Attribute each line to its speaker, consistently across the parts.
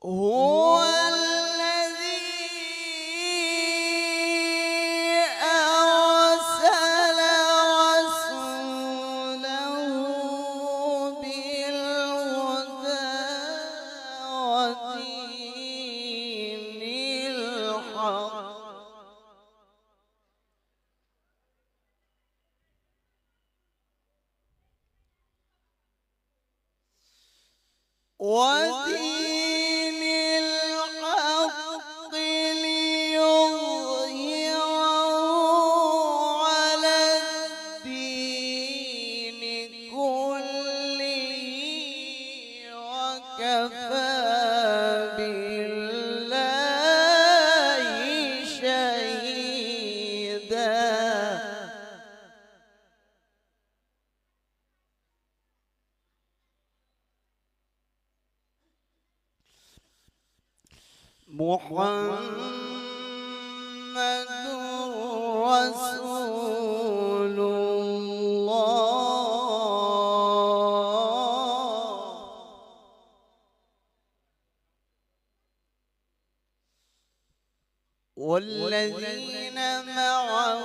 Speaker 1: هو الذي أرسل رسوله بالهدى ودين الحق ودين الحق ليظهره على الدين كله وكفى بالله شهيدا. محمد رسول الله والذين معه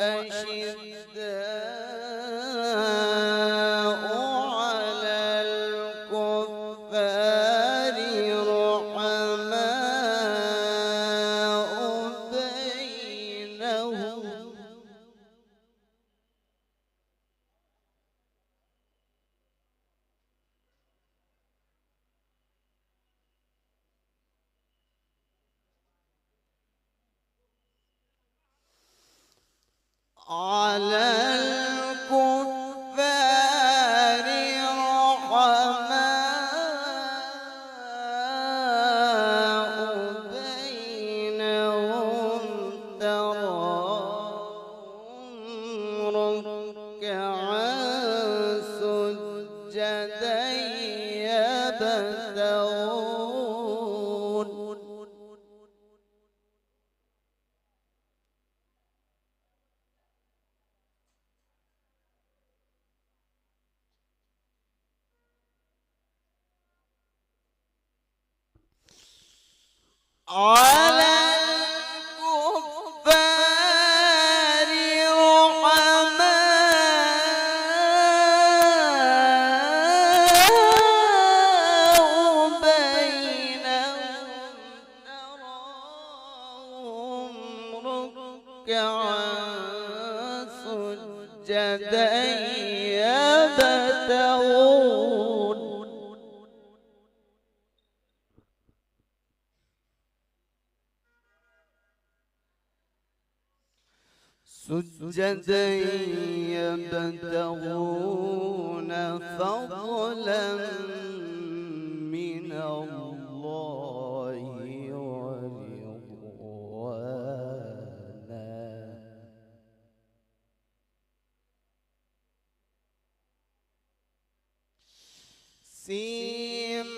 Speaker 1: أشداء على الكفار رحماء بينهم على الكفار رحماء بينهم تراهم ركعا سجدا يبتغون على الكفار رحماء بينهم تراهم ركعا سجدا يبتغون سجدا يبتغون فضلا من الله ورضوانا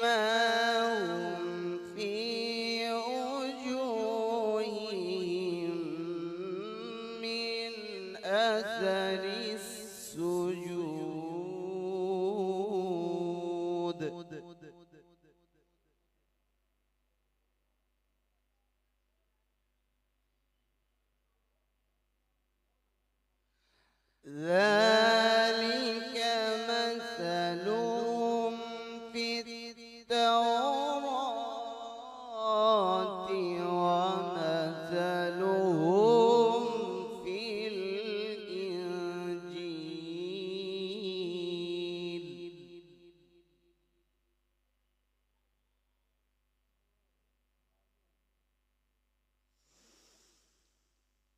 Speaker 1: سيماهم في وجوههم من أثر السجود ذلك مثلهم في التوراة ومثلهم في الإنجيل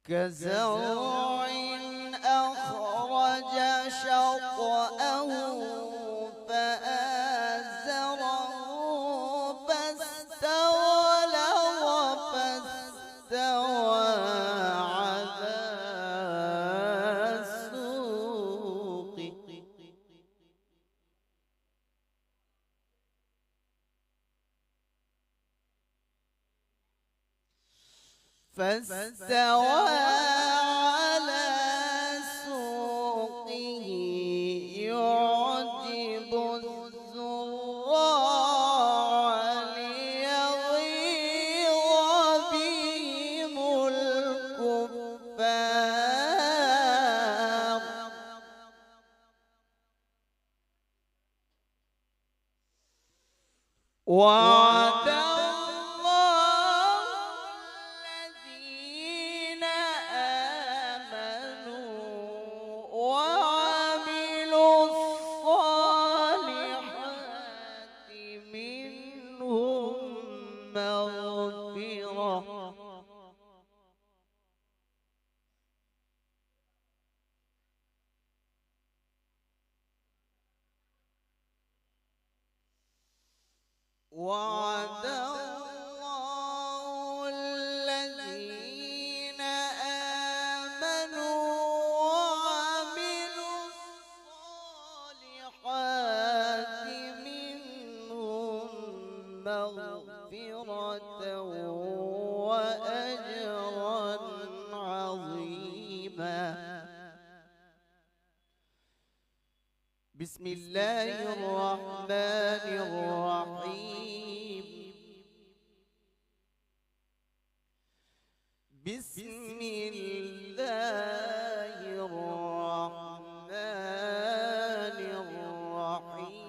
Speaker 1: كزرع أخرج شطأه فآزره فاستوى على السوق فاستوى على سوقه يعجب الزراع وعد الله الذين آمنوا وعملوا الصالحات منهم مغفرة وعد الله الذين آمنوا وعملوا الصالحات منهم مغفرة وأجرا عظيما. بسم الله الرحمن الرحيم. بسم الله الرحمن الرحيم.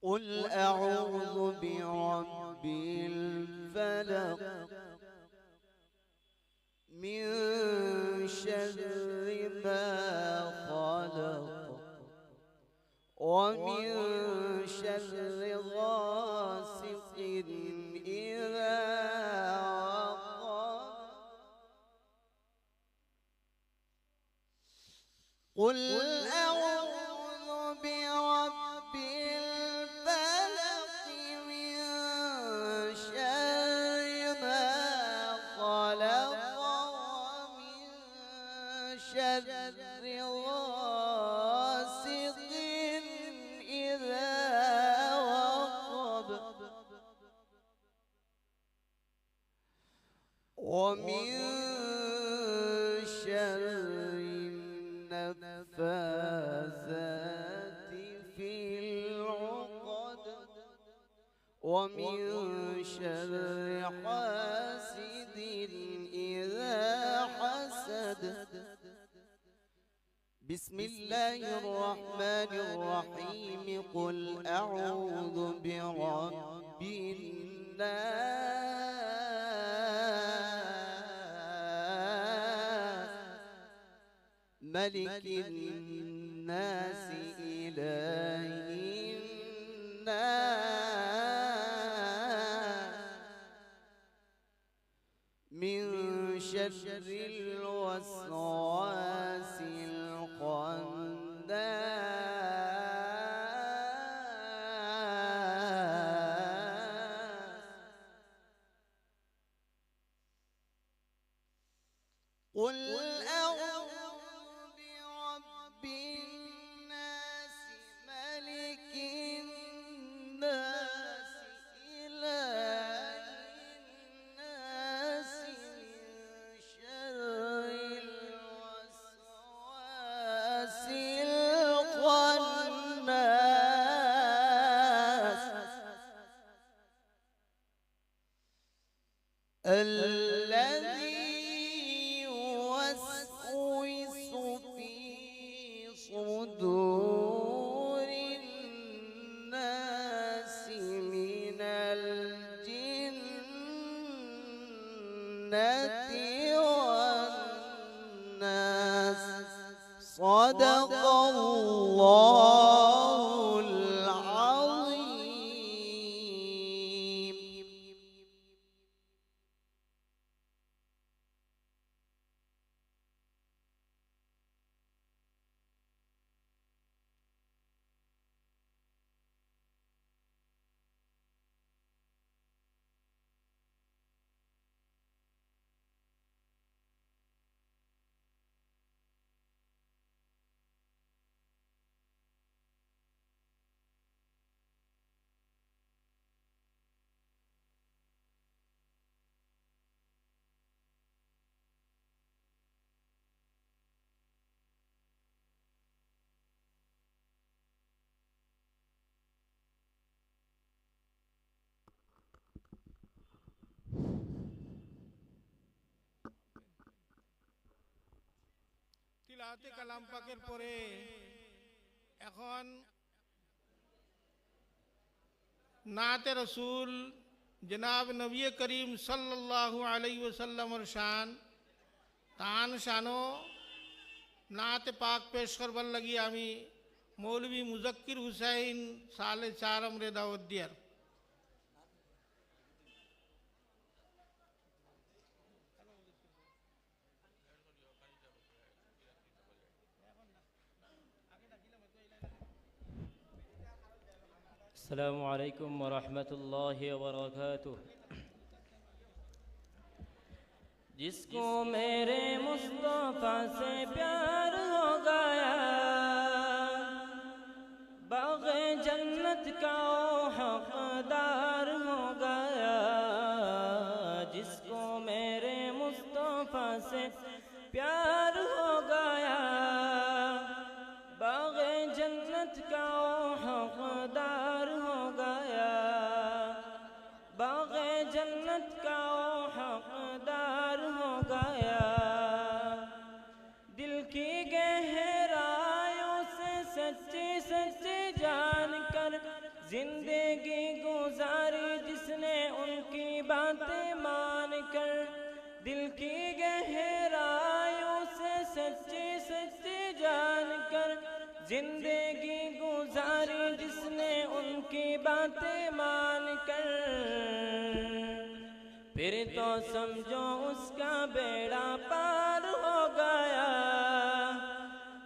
Speaker 1: قل أعوذ برب الفلق من شر ما خلق ومن شر غاسق إذا وقب. قل أعوذ برب الفلق من شر ما خلق ومن شر غاسق إذا وقب ومن شر النفاثات في العقد ومن شر حاسد إذا حسد. بسم الله الرحمن الرحيم. قل أعوذ برب الناس ملك الناس إله الناس من شر الوسواس الخناس. قل أعوذ برب الناس ملك الناس إله الناس من شر الوسواس الخناس الذي يوسوس في صدور الناس من الجنة والناس. صدق الله العظيم.
Speaker 2: তিলাওয়াতে কালাম পাকের পরে এখন নাতে রসুল জনাব নবী করিম সাল্লাল্লাহু আলাইহি ওয়াসাল্লামর শান তান শানো নাতে পাক পেশ করবার লাগি আমি মৌলভী মুজাক্কির হুসাইন সালে 4 আমরে দাওয়াত দিয়ার।
Speaker 3: अस्सलामु अलैकुम वरहमतुल्लाहि वबरकातुह। जिसको मेरे मुस्तफ़ा से प्यार हो गया, बाग़े जन्नत का वो हक़दार हो गया। जिसको मेरे मुस्तफ़ा से प्यार हो गया, बाग़े जन्नत का वो हक़दार हो गया। बाग़े जन्नत का वो हक़दार हो गया। दिल की गहराइयों से सच्ची सच्ची जान कर जिंदगी गुजारी जिसने उनकी बातें मान कर। दिल की गहराइयों से सच्ची सच्ची जान कर जिंदगी गुजारी जिसने उनकी बातें मान कर। फिर तो समझो उसका बेड़ा पार हो गया।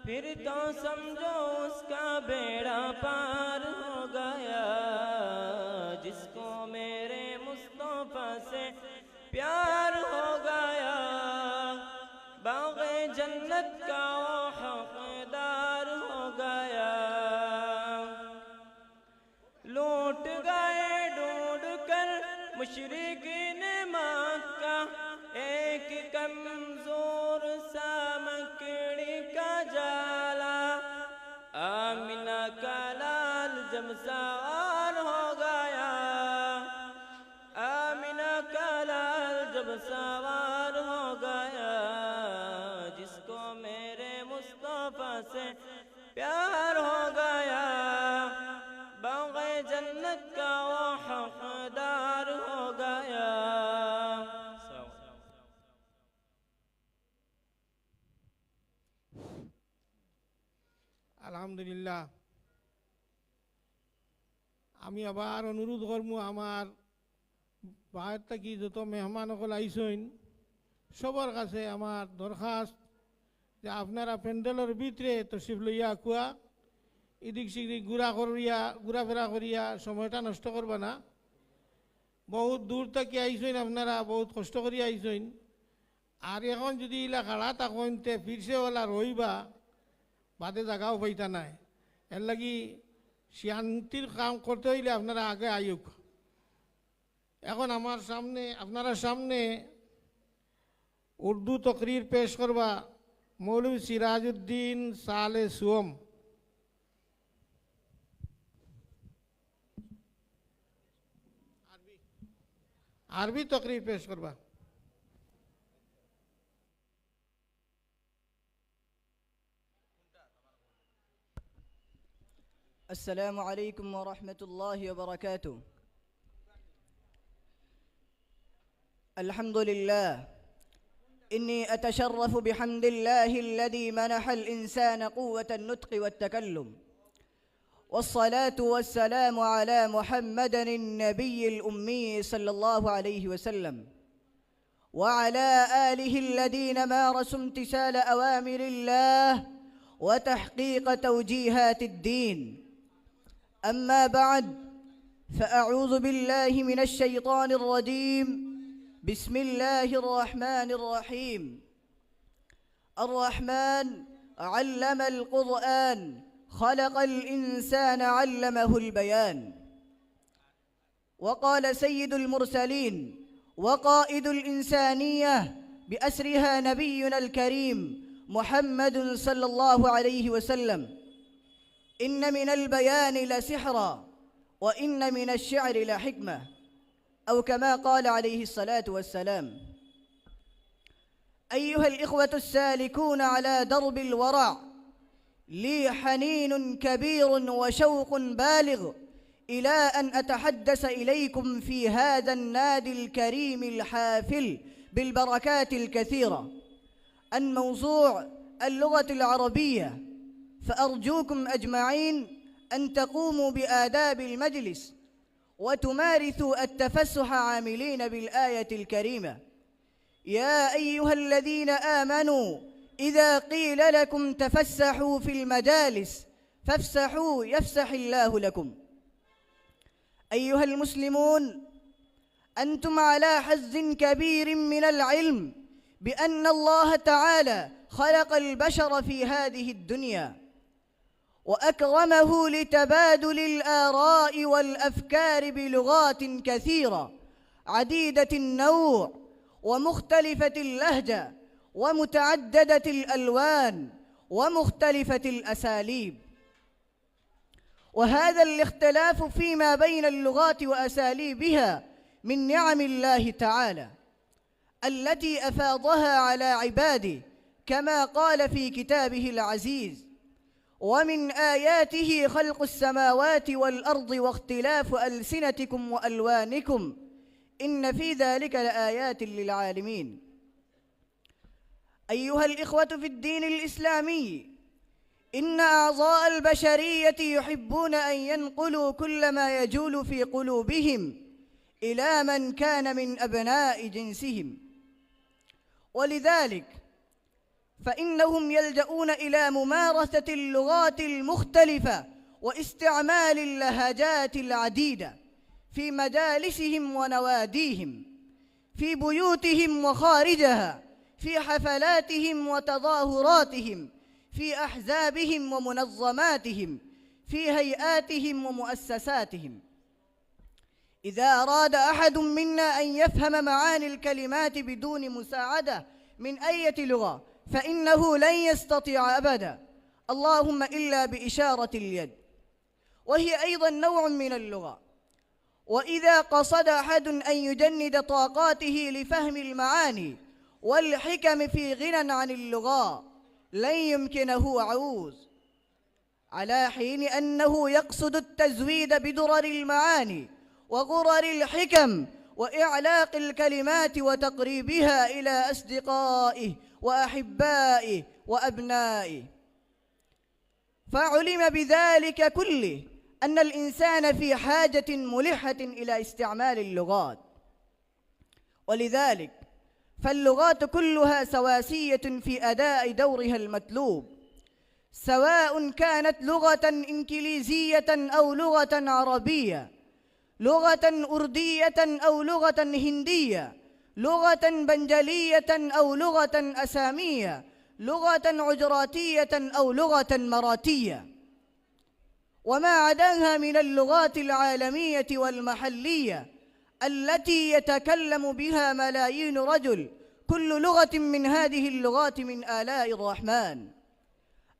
Speaker 3: फिर तो समझो उसका बेड़ा पार हो गया। जिसको मेरे मुस्तफ़ा से प्यार हो गया, बाग़े जन्नत का वो हक़दार हो गया। लूट गए ढूंढ कर मुशरिकीन मक्का एक कमजोर सा मकड़ी का जाला। आमिना का लाल जब सवार हो गया, आमिना का लाल जब सवार हो गया। जिसको मेरे मुस्तफ़ा से प्यार हो गया, बाग़े जन्नत का वो हक़दार हो गया।
Speaker 2: আলহামদুলিল্লাহ। আমি আবার অনুরোধ করবো আমার বাহির থেকে যত মেহমান সকল আইসইন সবার কাছে আমার দরখাস্ত যে আপনারা প্যান্ডেলের ভিতরে তশরিফ লইয়া কুয়া এদিক সেদিক ঘোরাফেরা করিয়া সময়টা নষ্ট করবা না। বহুত দূর থেকে আইসইন, আপনারা বহুত কষ্ট করিয়া আইসইন। আর এখন যদি ইলা খাড়া তখন তে ফিরছে ওলা রইবা বাদে জায়গাও পাইতা নাই। এর লাগি শান্তির কাম করতে হইলে আপনারা আগে আইক। এখন আমার সামনে আপনারা সামনে উর্দু তকরির পেশ করবা মৌলভী সিরাজউদ্দিন সালে সুয়ম। আরবি তকরির পেশ করবা।
Speaker 4: السلام عليكم ورحمة الله وبركاته. الحمد لله، إني أتشرف بحمد الله الذي منح الإنسان قوة النطق والتكلم، والصلاة والسلام على محمد النبي الأمي صلى الله عليه وسلم وعلى آله الذين مارسوا امتثال أوامر الله وتحقيق توجيهات الدين. أما بعد، فأعوذ بالله من الشيطان الرجيم. بسم الله الرحمن الرحيم. الرحمن علم القرآن، خلق الإنسان علمه البيان. وقال سيد المرسلين وقائد الإنسانية بأسرها نبينا الكريم محمد صلى الله عليه وسلم: إن من البيان لسحرا وإن من الشعر لحكمة، أو كما قال عليه الصلاة والسلام. أيها الإخوة السالكون على درب الورع، لي حنين كبير وشوق بالغ إلى أن أتحدث إليكم في هذا النادي الكريم الحافل بالبركات الكثيرة عن موضوع اللغة العربية، فأرجوكم أجمعين أن تقوموا بآداب المجلس وتمارسوا التفسح عاملين بالآية الكريمة: يا أيها الذين آمنوا إذا قيل لكم تفسحوا في المجالس فافسحوا يفسح الله لكم. أيها المسلمون، أنتم على حظ كبير من العلم بأن الله تعالى خلق البشر في هذه الدنيا وأكرمه لتبادل الآراء والأفكار بلغات كثيرة عديدة النوع ومختلفة اللهجة ومتعددة الألوان ومختلفة الأساليب. وهذا الاختلاف فيما بين اللغات وأساليبها من نعم الله تعالى التي أفاضها على عباده، كما قال في كتابه العزيز: ومن آياته خلق السماوات والأرض واختلاف ألسنتكم وألوانكم إن في ذلك لآيات للعالمين. أيها الإخوة في الدين الإسلامي، إن أعضاء البشرية يحبون أن ينقلوا كل ما يجول في قلوبهم إلى من كان من أبناء جنسهم، ولذلك فإنهم يلجؤون إلى ممارسة اللغات المختلفة واستعمال اللهجات العديدة في مجالسهم ونواديهم، في بيوتهم وخارجها، في حفلاتهم وتظاهراتهم، في أحزابهم ومنظماتهم، في هيئاتهم ومؤسساتهم. إذا أراد أحد منا أن يفهم معاني الكلمات بدون مساعدة من أي لغة فإنه لن يستطيع أبدا، اللهم إلا بإشارة اليد، وهي أيضا نوع من اللغة. وإذا قصد أحد أن يجند طاقاته لفهم المعاني والحكم في غنى عن اللغة لن يمكنه عوز، على حين أنه يقصد التزويد بدرر المعاني وغرر الحكم وإعلاق الكلمات وتقريبها إلى أصدقائه وأحبائه وأبنائه. فعلم بذلك كله أن الإنسان في حاجة ملحة إلى استعمال اللغات، ولذلك فاللغات كلها سواسية في أداء دورها المطلوب، سواء كانت لغة إنجليزية أو لغة عربية، لغة أردية أو لغة هندية، لغة بنجلية أو لغة أسامية، لغة عجراتية أو لغة مراتية، وما عداها من اللغات العالمية والمحلية التي يتكلم بها ملايين رجل. كل لغة من هذه اللغات من آلاء الرحمن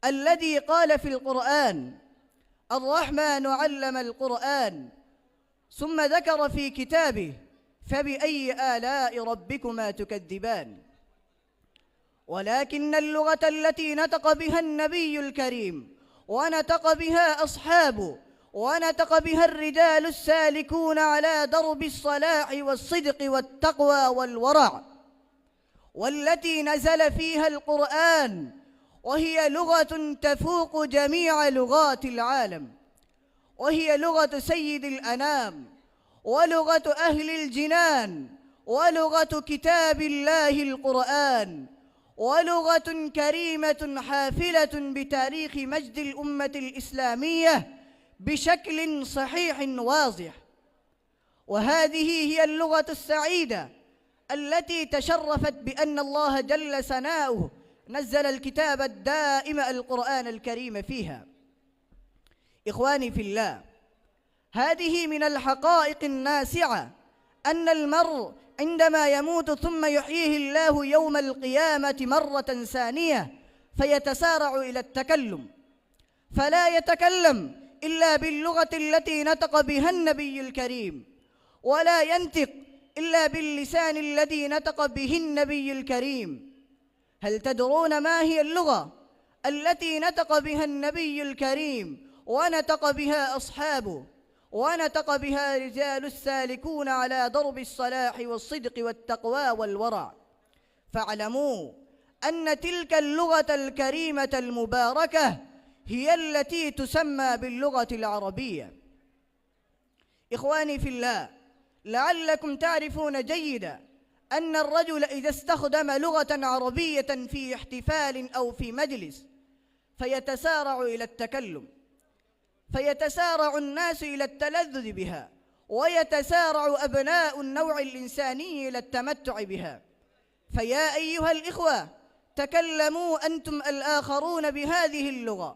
Speaker 4: الذي قال في القرآن: الرحمن علم القرآن، ثم ذكر في كتابه: فبأي آلاء ربكما تكذبان. ولكن اللغة التي نطق بها النبي الكريم ونطق بها أصحابه ونطق بها الرجال السالكون على درب الصلاح والصدق والتقوى والورع، والتي نزل فيها القرآن، وهي لغة تفوق جميع لغات العالم، وهي لغة سيد الأنام، ولغة أهل الجنان، ولغة كتاب الله القرآن، ولغة كريمة حافلة بتاريخ مجد الأمة الإسلامية بشكل صحيح واضح. وهذه هي اللغة السعيدة التي تشرفت بأن الله جل ثناؤه نزل الكتاب الدائم القرآن الكريم فيها. إخواني في الله، هذه من الحقائق الناسعة أن المرء عندما يموت ثم يحييه الله يوم القيامة مرة ثانية فيتسارع إلى التكلم، فلا يتكلم إلا باللغة التي نطق بها النبي الكريم، ولا ينطق إلا باللسان الذي نطق به النبي الكريم، هل تدرون ما هي اللغة التي نطق بها النبي الكريم ونطق بها أصحابه ونطق بها رجال السالكون على درب الصلاح والصدق والتقوى والورع؟ فاعلموا أن تلك اللغة الكريمة المباركة هي التي تسمى باللغة العربية. إخواني في الله، لعلكم تعرفون جيدا أن الرجل إذا استخدم لغة عربية في احتفال أو في مجلس فيتسارع إلى التكلم، فيتسارع الناس إلى التلذذ بها، ويتسارع أبناء النوع الإنساني إلى التمتع بها. فيا أيها الإخوة، تكلموا أنتم الآخرون بهذه اللغة،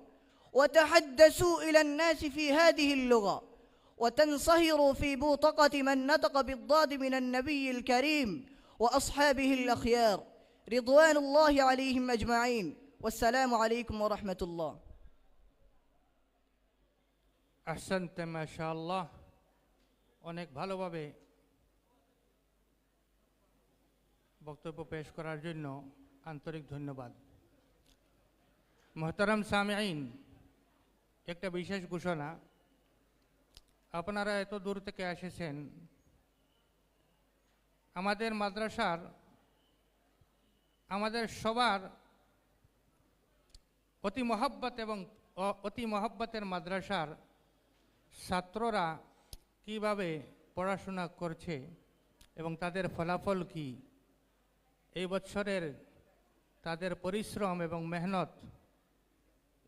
Speaker 4: وتحدثوا إلى الناس في هذه اللغة، وتنصهروا في بوتقة من نطق بالضاد من النبي الكريم وأصحابه الأخيار رضوان الله عليهم أجمعين. والسلام عليكم ورحمة الله.
Speaker 5: আহসানতে মাশাআল্লাহ, অনেক ভালোভাবে বক্তব্য পেশ করার জন্য আন্তরিক ধন্যবাদ। মোহতারাম সামিঈন, একটা বিশেষ ঘোষণা, আপনারা এত দূর থেকে এসেছেন। আমাদের মাদ্রাসার, আমাদের সবার অতি মহব্বত এবং অতি মহব্বতের মাদ্রাসার ছাত্ররা কিভাবে পড়াশোনা করছে এবং তাদের ফলাফল কি, এই বছরের তাদের পরিশ্রম এবং মেহনত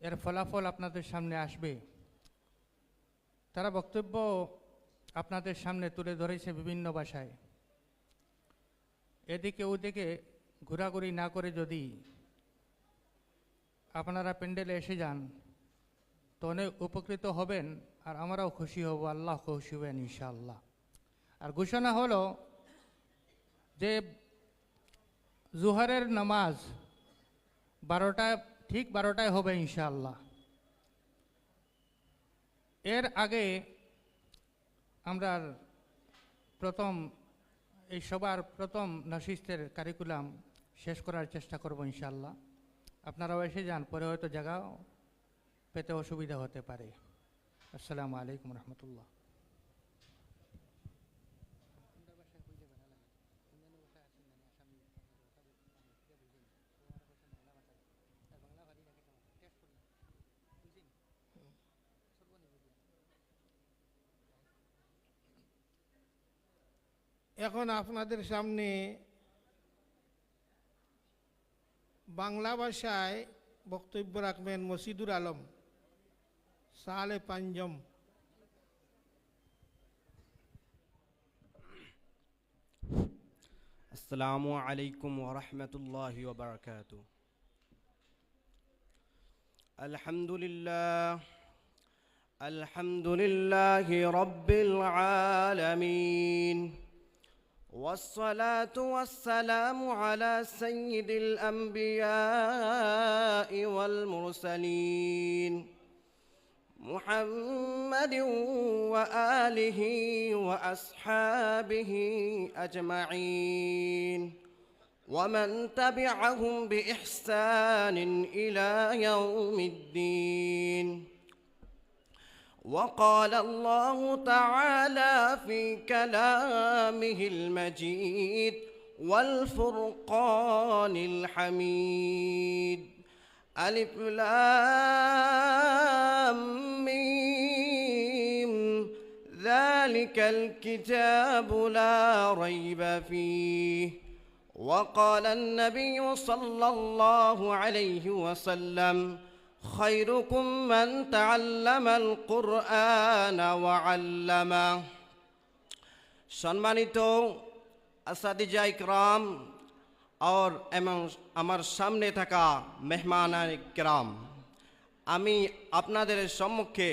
Speaker 5: এর ফলাফল আপনাদের সামনে আসবে। তারা বক্তব্য আপনাদের সামনে তুলে ধরেছে বিভিন্ন ভাষায়। এদিকে ওদিকে ঘোরাঘুরি না করে যদি আপনারা প্যান্ডেলে এসে যান তো অনেক উপকৃত হবেন, আর আমরাও খুশি হব, আল্লাহ খুশি হবেন ইনশাআল্লাহ। আর ঘোষণা হলো যে জোহরের নামাজ 12টায়, ঠিক 12টায় হবে ইনশাআল্লাহ। এর আগে আমরা এই সবার প্রথম নশিস্তের কারিকুলাম শেষ করার চেষ্টা করব ইনশাআল্লাহ। আপনারাও এসে যান, পরে হয়তো জায়গা পেতে অসুবিধা হতে পারে। আসসালামু আলাইকুম রহমতুল্লাহ।
Speaker 2: এখন আপনাদের সামনে বাংলা ভাষায় বক্তব্য রাখবেন মসিদুর আলম সালে পাঞ্জম।
Speaker 6: আসসালামু আলাইকুম ওয়া রাহমাতুল্লাহি ওয়া বারাকাতুহু। আলহামদুলিল্লাহি রাব্বিল আলামিন, والصلاة والسلام على سيد الأنبياء والمرسلين محمد وآله وأصحابه أجمعين ومن تبعهم بإحسان إلى يوم الدين. وقال الله تعالى في كلامه المجيد والفرقان الحميد: ألف لام ميم ذلك الكتاب لا ريب فيه. وقال النبي صلى الله عليه وسلم: خيركم من تعلم القرآن وعلمه. সম্মানিত আসাদিজা ইকরাম और আমার সামনে থাকা মেহমান ইকরাম, আমি আপনাদের সম্মুখে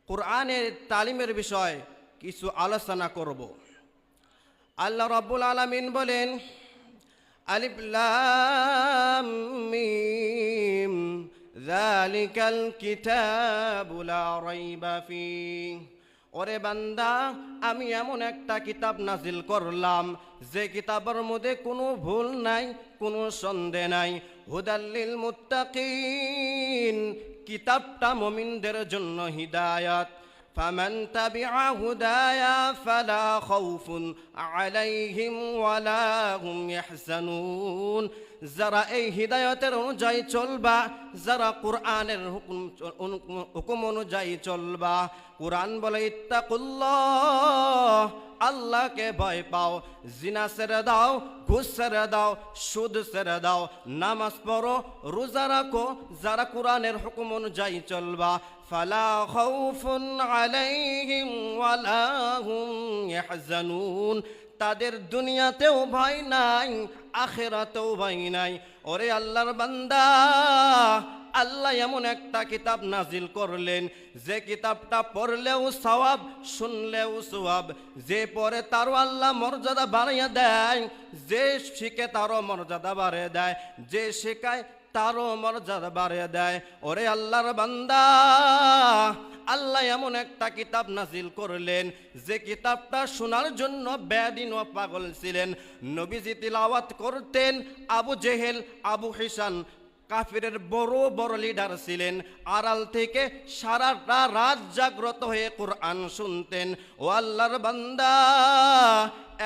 Speaker 6: কোরআনের তালিমের বিষয় কিছু আলোচনা করব। আল্লাহ রাব্বুল আলামিন বলেন: আলিফ লাম মিম যালিকাল কিতাবু লা রাইবা ফীহ। ওরে বান্দা, আমি এমন একটা কিতাব নাজিল করলাম যে কিতাবের মধ্যে কোনো ভুল নাই, কোনো সন্দেহ নাই। হুদাল্লিল মুত্তাকিন, কিতাবটা মুমিনদের জন্য হিদায়াত। ফামান তাবিআ হুদায়া ফালা খাউফুন আলাইহিম ওয়ালা হুম ইয়াহজানুন। যারা এই হিদায়তের অনুযায়ী চলবা, যারা কোরআনের হুকুম অনুযায়ী চলবা। কোরআন বলে ইত্তাকুল্লাহ, আল্লাহকে ভয় পাও, জিনা ছেড়ে দাও, ঘুষ ছেড়ে দাও, সুদ ছেড়ে দাও, নামাজ পড়ো, রোজা রাখো। যারা কোরআনের হুকুম অনুযায়ী চলবা, ফালা খাউফুন আলাইহিম ওয়ালা হুম ইয়াহজানুন, তাদের দুনিয়াতেও ভয় নাই, আখিরাতেও ভয় নাই। ওরে আল্লাহর বান্দা, আল্লাহ এমন একটা কিতাব নাজিল করলেন যে কিতাবটা পড়লেও সওয়াব, শুনলেও সওয়াব। যে পড়ে তারও আল্লাহ মর্যাদা বাড়িয়ে দেয়, যে শিখে তারও মর্যাদা বাড়িয়ে দেয়, যে শেখায় তারও মর্যাদা বাড়িয়ে দেয়। ওরে আল্লাহর বান্দা, আল্লাহ এমন একটা কিতাব নাজিল করলেন যে কিতাবটা শোনার জন্য বেদিন ও পাগল ছিলেন। নবীজি তিলাওয়াত করতেন, আবু জেহেল, আবু হিসান কাফিরের বড় বড় লিডার ছিলেন, আড়াল থেকে সারাটা রাত জাগ্রত হয়ে কোরআন শুনতেন। ও আল্লাহর বান্দা,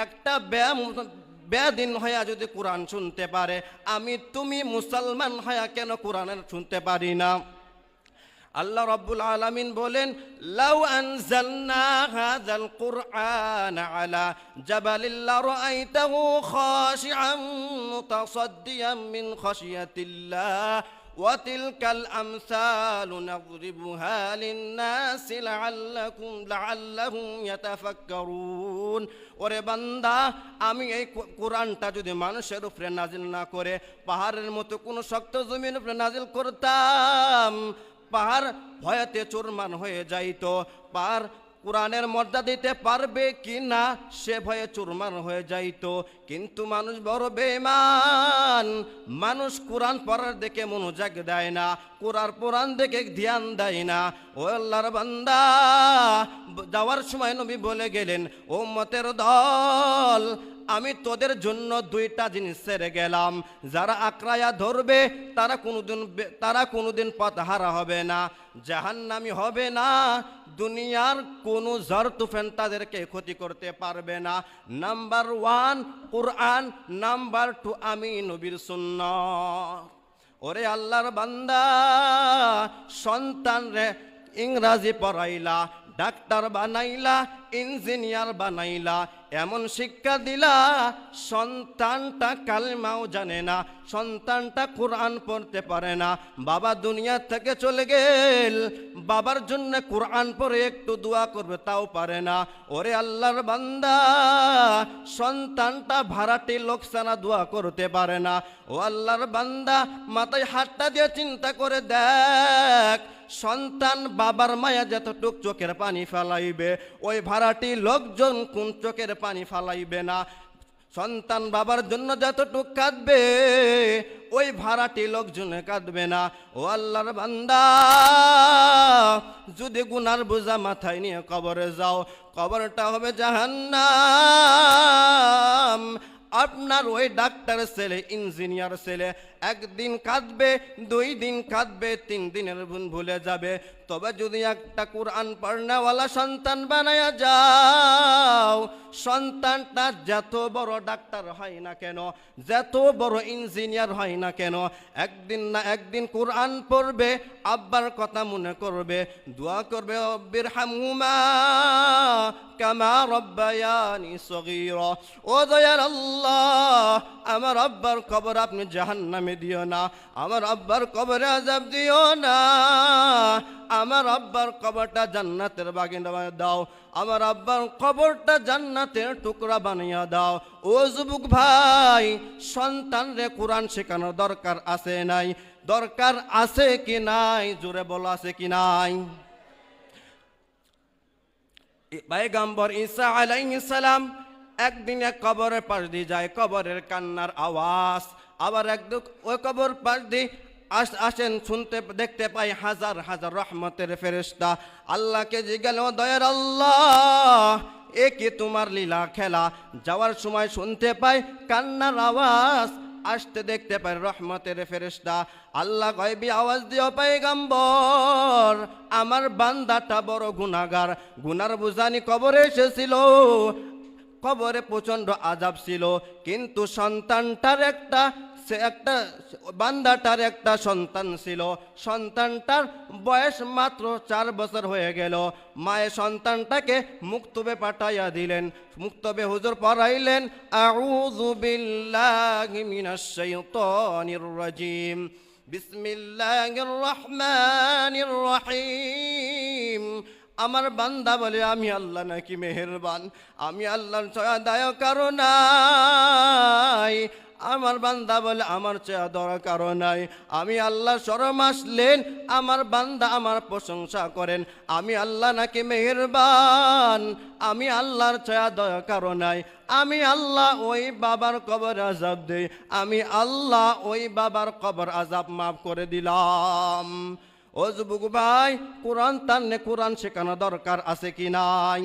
Speaker 6: একটা বেদিন হইয়া যদি কোরআন শুনতে পারে, আমি তুমি মুসলমান হইয়া কেন কোরআন শুনতে পারি না? আল্লাহ রাব্বুল আলামিন বলেন, লাউ আনজালনা হাযাল কুরআন আলা জাবালিন লারাআইতাহু খাশিআন মুতাসাদ্দিয়াম মিন খাশিয়াতিল্লাহ ওয়া তিলকাল আমসালু নাযরিবুহা লিন-নাসি লাআল্লাহুম ইয়াতাফাক্কারুন। ওরে বান্দা, আমি এই কোরআনটা যদি মানুষের উপরে নাজিল না করে পাহাড়ের মতো কোনো শক্ত জমির উপরে নাজিল করতাম, পাহাড় ভয়তে চুরমান হয়ে যাইতো। পাহাড় কোরআনের মর্যাদা দিতে পারবে কি না সে ভয়ে চুরমান হয়ে যাইতো। কিন্তু মানুষ বড় বেঈমান, মানুষ কোরআন পড়ার দিকে মনোযোগ দেয় না, কোরআন দেখে ধ্যান দেয় না। ও আল্লাহর বান্দা, যাওয়ার সময় নবী বলে গেলেন, ও উম্মতের দল, আমি তোদের জন্য দুইটা জিনিস ছেড়ে গেলাম। যারা আঁকড়ায়া ধরবে তারা কোনোদিন পথহারা হবে না, জাহান্নামী হবে না, দুনিয়ার কোনো ঝড় তুফান তাদেরকে ক্ষতি করতে পারবে না। নাম্বার 1 কোরআন, নাম্বার 2 আমি নবীর সুন্নাহ। ওরে আল্লাহর বান্দা, সন্তান রে ইংরাজি পড়াইলা, ডাক্তার বানাইলা, ইঞ্জিনিয়ার বানাইলা, এমন শিক্ষা দিলা সন্তানটা কালেমাও জানে না, সন্তানটা কোরআন পড়তে পারে না। বাবা দুনিয়া থেকে চলে গেল, বাবার জন্য কোরআন পড়ে একটু দোয়া করবে তাও পারে না। ওরে আল্লাহর বান্দা, সন্তানটা ভাড়াটি লোকসানা দোয়া করতে পারে না। ও আল্লাহর বান্দা, মাথায় হাতটা দিয়ে চিন্তা করে দেখ, সন্তান বাবার মায়া যতটুক চোখের পানি ফেলাইবে, ওই ভাড়াটি লোকজন কোন চোখের পানি ফেলাইবে না। সন্তান বাবার জন্য যতটুক কাঁদবে, ওই ভাড়াটি লোকজনে কাঁদবে না। ও আল্লাহর বান্দা, যদি গুনার বোঝা মাথায় নিয়ে কবরে যাও, কবরটা হবে জাহান্নাম। আপনার ওই ডাক্তার ছেলে, ইঞ্জিনিয়ার ছেলে একদিন কাঁদবে, 2 দিন কাঁদবে, 3 দিনের ভুলে যাবে। তবে যদি একটা কোরআন পড়নেওয়ালা সন্তান বানায়া যাও, সন্তানটা যত বড় ডাক্তার হয় না কেন, যত বড় ইঞ্জিনিয়ার হয় না কেন, একদিন না একদিন কোরআন পড়বে, আব্বার কথা মনে করবে, দোয়া করবে, রব্বিরহামহুমা কামা রব্বায়ানি সগীরা। ও দয়াল আল্লাহ, আমার আব্বার কবর আপনি জাহান্নামে দিও না, আমার আব্বার কবরে আযাব দিও না, আমার আব্বার কবরটা জান্নাতের বাগিচা বানিয়ে দাও, আমার আব্বার কবরটা জান্নাতের টুকরা বানিয়ে দাও। ও যুবক ভাই, সন্তানরে কোরআন শেখানোর দরকার আছে নাই? দরকার আছে কি নাই? জোরে বলো, আছে কি নাই? পয়গম্বর ঈসা আলাইহিস সালাম একদিন এক কবরের পাশ দিয়ে যায়, কবরের কান্নার আওয়াজ। আবার একদিন ওই কবর পাশ দিয়ে আসেন, শুনতে দেখতে পাই হাজার হাজার রহমতের ফেরেশতা। আল্লাহকে জিজ্ঞাসা, দয়ার আল্লাহ, এ কি তোমার লীলা খেলা? যাওয়ার সময় শুনতে পাই কান্নার আওয়াজ, আসতে দেখতে পাই রহমতের ফেরেশতা। আল্লাহ গায়বী আওয়াজ দিও, পয়গম্বর আমার বান্দাটা বড় গুনাহগার, গুনার বুঝানি কবরে এসেছিল, কবরে প্রচণ্ড আযাব ছিল, কিন্তু সন্তানটার একটা বান্দাটার একটা সন্তান ছিল, সন্তানটার বয়স মাত্র 4 বছর হয়ে গেল। মায়ের সন্তানটাকে মুক্তবে পাঠাইয়া দিলেন, মুক্তবে হুজুর পড়াইলেন আউযু বিল্লাহি মিনাশ শাইতানির রাজিম, বিসমিল্লাহির রহমানির রহিম। আমার বান্দা বলে আমি আল্লাহ নাকি মেহেরবান, আমি আল্লাহর ছয়া দয়া কারো নাই। আমার বান্দা বলে আমার চেয়ে দয়া কারো নাই। আমি আল্লাহ শরম আসলেন, আমার বান্দা আমার প্রশংসা করেন, আমি আল্লাহ নাকি মেহেরবান, আমি আল্লাহর চেয়ে দয়া কারো নাই। আমি আল্লাহ ওই বাবার কবর আযাব দেই, আমি আল্লাহ ওই বাবার কবর আযাব মাফ করে দিলাম। ও যুবক ভাই, কোরআন টানলে কোরআন শেখানো দরকার আছে কি নাই?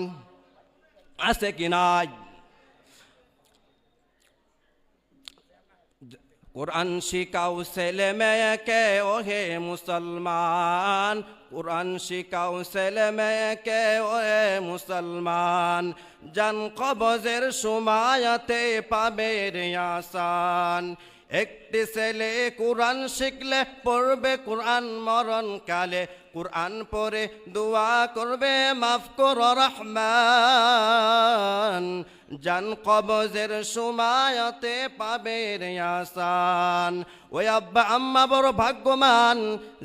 Speaker 6: আছে কি নাই? কোরআন শিখাও ছেলে মেয়েকে ওহে মুসলমান, কোরআন শিখাও ছেলে মেয়েকে ওহে মুসলমান, জান কবজের সময়তে পাবে রে আসান। একটি ছেলে কোরআন শিখলে পড়বে কোরআন মরণকালে, কোরআন পড়ে দোয়া করবে মাফ কর রহমান, জান কবজের সময়তে পাবে রে আসান। ওই আব্বা আম্মা বড় ভাগ্যবান,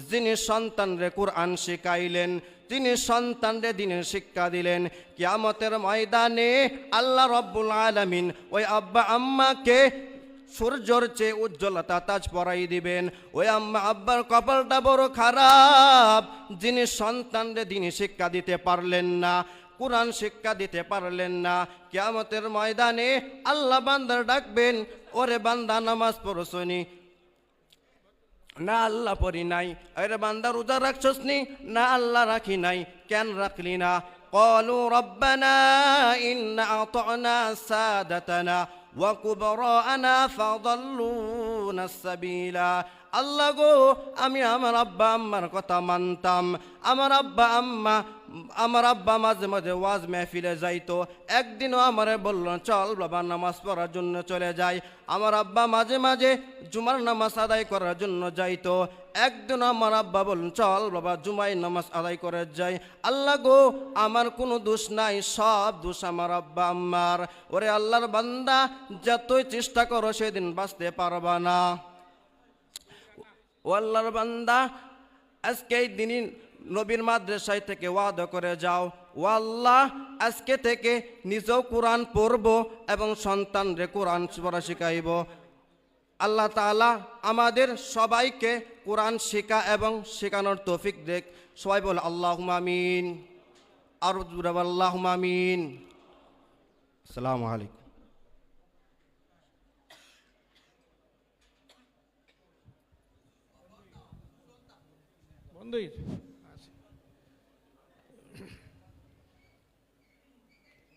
Speaker 6: যিনি সন্তানরে কোরআন শিখাইলেন, তিনি সন্তানরে দিনের শিক্ষা দিলেন। কিয়ামতের ময়দানে আল্লাহ রব্বুল আলামিন ওই আব্বা আম্মাকে সূর্যর চেয়ে উজ্জ্বলতা তাজ পরাই দিবেন। ওই আম্মা আব্বার কপালটা বড় খারাপ, যিনি সন্তানরে দিনী শিক্ষা দিতে পারলেন না, কোরআন শিক্ষা দিতে পারলেন না। কিয়ামতের ময়দানে আল্লাহ বান্দার ডাকবেন, ওরে বান্দা নামাজ পড়ছনি না? আল্লাহ পড়ি নাই। আরে বান্দা রোজা রাখছস নি? না আল্লাহ রাখি নাই। কেন রাখলি না? ক্বালু রব্বানা ইন্না আতা'না সাদাতানা ওয়া কুবরা'ানা ফাদাল্লুনা সাবিলা। আল্লাহ গো, আমি আমার আব্বা আম্মার কথা মানতাম, আমার আব্বা মাঝে মাঝে ওয়াজ মেহফিলে যাইতো, একদিনও আমারে বলল চল বাবা নামাজ পড়ার জন্য চলে যাই। আমার আব্বা মাঝে মাঝে জুমার নামাজ আদায় করার জন্য যাইতো, একদিন আমার আব্বা বললেন চল বাবা জুমাই নামাজ আদায় করে যাই। আল্লাহ গো, আমার কোনো দোষ নাই, সব দোষ আমার আব্বা আম্মার। ওরে আল্লাহর বান্দা, যতই চেষ্টা করো সেদিন বাঁচতে পারবা না। ও আল্লাহর বান্দা, আজকে এই দিনই নবীর মাদ্রাসায় থেকে ওয়াদা করে যাও, ও আল্লাহ আজকে থেকে নিজেও কোরআন পড়ব এবং সন্তানরে কোরআন পড়া শিখাইব। আল্লাহ তাআলা আমাদের সবাইকে কোরআন শেখা এবং শেখানোর তৌফিক দেখ। সবাই বলে আল্লাহুম্মা আমিন। আর আল্লাহুম্মা আমিন। আসসালামু আলাইকুম।
Speaker 2: বন্ধই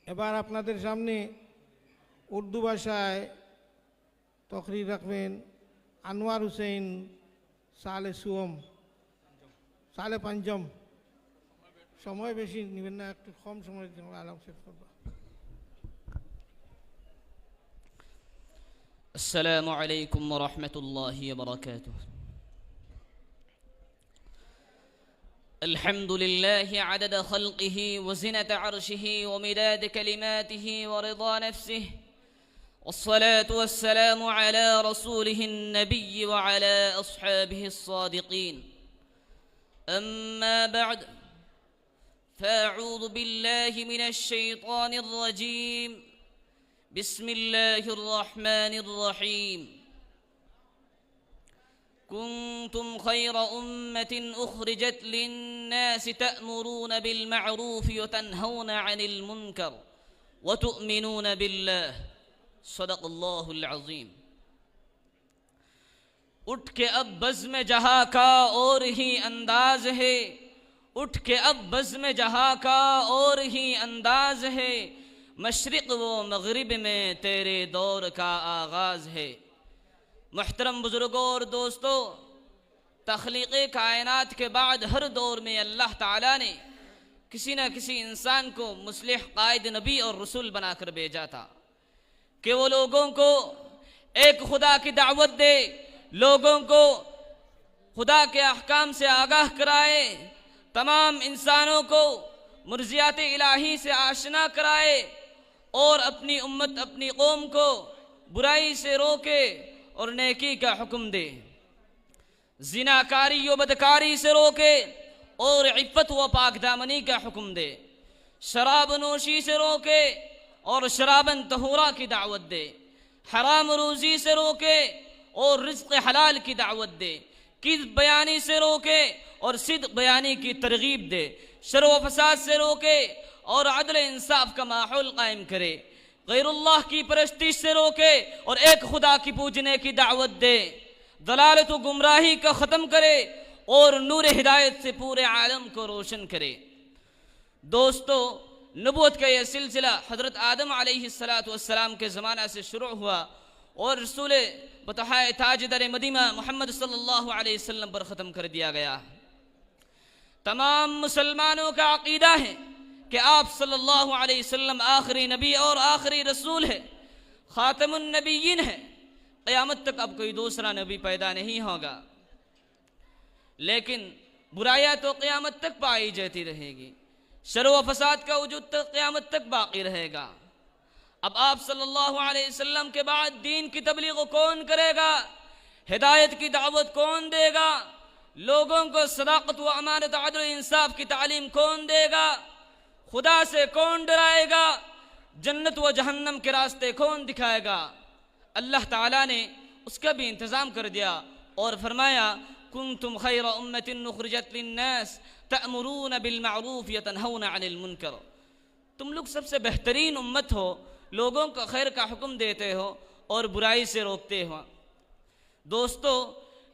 Speaker 2: এবার আপনাদের সামনে উর্দু ভাষায় তকরির রাখবেন আনোয়ার হুসেন সালে সুয়ম, সালে পাঞ্জম। সময় বেশি নেবেন না, একটু কম সময় আলাপ শেষ করবো।
Speaker 7: السلام عليكم ورحمة الله وبركاته. الحمد لله عدد خلقه وزنة عرشه ومداد كلماته ورضا نفسه، والصلاة والسلام على رسوله النبي وعلى أصحابه الصادقين. أما بعد، فأعوذ بالله من الشيطان الرجيم. بسم الله الرحمن الرحيم. كنتم خير أمة أخرجت للناس تأمرون بالمعروف وتنهون عن المنكر وتؤمنون بالله. صدق الله العظيم. उठ के अब बज़्म जहाँ का और ही अंदाज है, उठ के अब बज़्म जहाँ का और ही अंदाज है, मशरिक़ व मग़रिब में तेरे दौर का आगाज़ है। मुहतरम बुजुर्गों और दोस्तों, तख्लीक़ कायनात के बाद हर दौर में अल्लाह ताला ने किसी न किसी इंसान को मुस्लिह, कायद, नबी और रसूल बनाकर भेजा था कि वो लोगों को एक खुदा की दावत दे, लोगों को खुदा के अहकाम से आगाह कराए, तमाम इंसानों को मुर्जियात इलाही से आशना कराए और अपनी उम्मत, अपनी कौम को बुराई से रोके और नेकी का हुक्म दे, जिनाकारी व बदकारी से रोके और इफ़्फ़त व पाकदामनी का हुक्म दे, शराब नोशी से रोके और शराबन तहूरा की दावत दे, हराम रोज़ी से रोके और रिज़्क़ हलाल की दावत दे, किज़्ब बयानी से रोके और सिद्क़ बयानी की तरगीब दे, शर व फसाद से रोके और अदल इंसाफ का माहौल कायम करे, गैरुल्लाह की परस्तिश से रोके और एक खुदा की पूजने की दावत दे, दलालत व गुमराही का ख़त्म करे और नूर हिदायत से पूरे आलम को रोशन करे। दोस्तों, नबूवत का यह सिलसिला हज़रत आदम अलैहिस्सलाम के ज़माना से शुरू हुआ और रसूल बतहाए ताजदार मदीना मोहम्मद सल्लल्लाहु अलैहि वसल्लम पर ख़त्म कर दिया गया। तमाम मुसलमानों का अक़ीदा है कि आप सल्लल्लाहु अलैहि वसल्लम आखिरी नबी और आखिरी रसूल है, ख़ातमुन नबीयीन है। क़यामत तक अब कोई दूसरा नबी पैदा नहीं होगा, लेकिन बुराइयाँ तो क़यामत तक पाई जाती रहेगी, शर व फसाद का वजूद तक क़यामत तक बाकी रहेगा। अब आप सल्लल्लाहु अलैहि वसल्लम के बाद दीन की तबलीग कौन करेगा, हिदायत की दावत कौन देगा, लोगों को सदाकत व अमानत, अदल इंसाफ की तालीम कौन देगा, खुदा से कौन डराएगा, जन्नत व जहन्नम के रास्ते कौन दिखाएगा। अल्लाह ताला ने उसका भी इंतज़ाम कर दिया और फरमाया, कुंतुम खैर उम्मतिन उखरिजत लिन्नास तअमुरून बिल मारूफ व तनहौना अनिल मुनकर। तुम लोग सबसे बेहतरीन उम्मत हो, लोगों को खैर का हुक्म देते हो और बुराई से रोकते हो। दोस्तों,